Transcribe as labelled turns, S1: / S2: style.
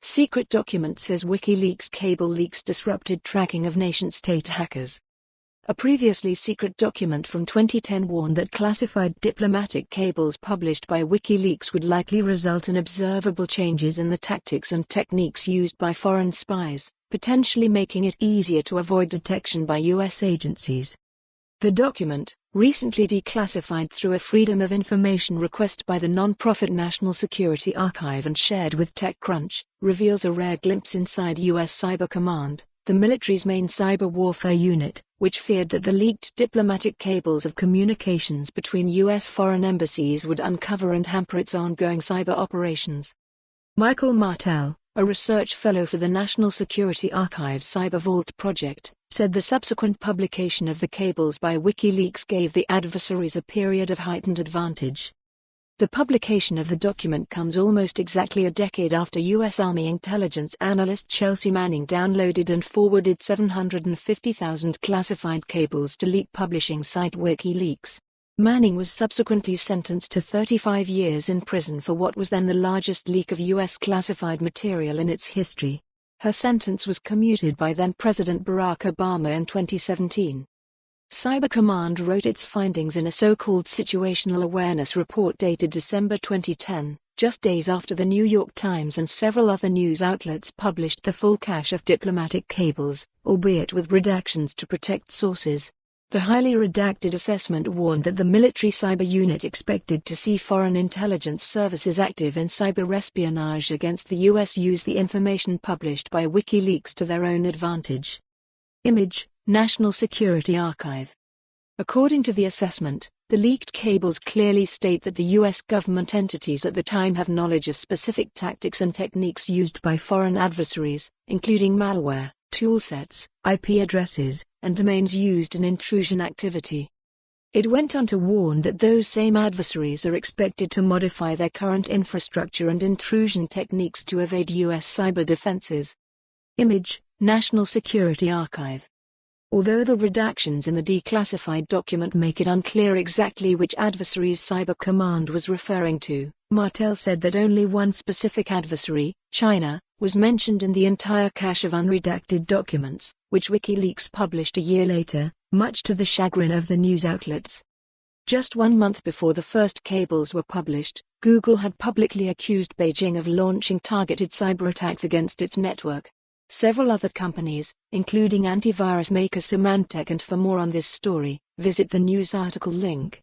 S1: Secret document says WikiLeaks cable leaks disrupted tracking of nation-state hackers. A previously secret document from 2010 warned that classified diplomatic cables published by WikiLeaks would likely result in observable changes in the tactics and techniques used by foreign spies, potentially making it easier to avoid detection by U.S. agencies. The document, recently declassified through a Freedom of Information request by the non-profit National Security Archive and shared with TechCrunch, reveals a rare glimpse inside U.S. Cyber Command, the military's main cyber warfare unit, which feared that the leaked diplomatic cables of communications between U.S. foreign embassies would uncover and hamper its ongoing cyber operations. Michael Martelle, a research fellow for the National Security Archive's Cyber Vault project, said the subsequent publication of the cables by WikiLeaks gave the adversaries a period of heightened advantage. The publication of the document comes almost exactly a decade after U.S. Army intelligence analyst Chelsea Manning downloaded and forwarded 750,000 classified cables to leak publishing site WikiLeaks. Manning was subsequently sentenced to 35 years in prison for what was then the largest leak of U.S. classified material in its history. Her sentence was commuted by then-President Barack Obama in 2017. Cyber Command wrote its findings in a so-called situational awareness report dated December 2010, just days after the New York Times and several other news outlets published the full cache of diplomatic cables, albeit with redactions to protect sources. The highly redacted assessment warned that the military cyber unit expected to see foreign intelligence services active in cyber espionage against the U.S. use the information published by WikiLeaks to their own advantage. Image, National Security Archive. According to the assessment, the leaked cables clearly state that the U.S. government entities at the time have knowledge of specific tactics and techniques used by foreign adversaries, including malware, toolsets, IP addresses, and domains used in intrusion activity. It went on to warn that those same adversaries are expected to modify their current infrastructure and intrusion techniques to evade U.S. cyber defenses. Image, National Security Archive. Although the redactions in the declassified document make it unclear exactly which adversaries Cyber Command was referring to, Martelle said that only one specific adversary, China, was mentioned in the entire cache of unredacted documents, which WikiLeaks published a year later, much to the chagrin of the news outlets. Just 1 month before the first cables were published, Google had publicly accused Beijing of launching targeted cyber attacks against its network. Several other companies, including antivirus maker Symantec, and for more on this story, visit the news article link.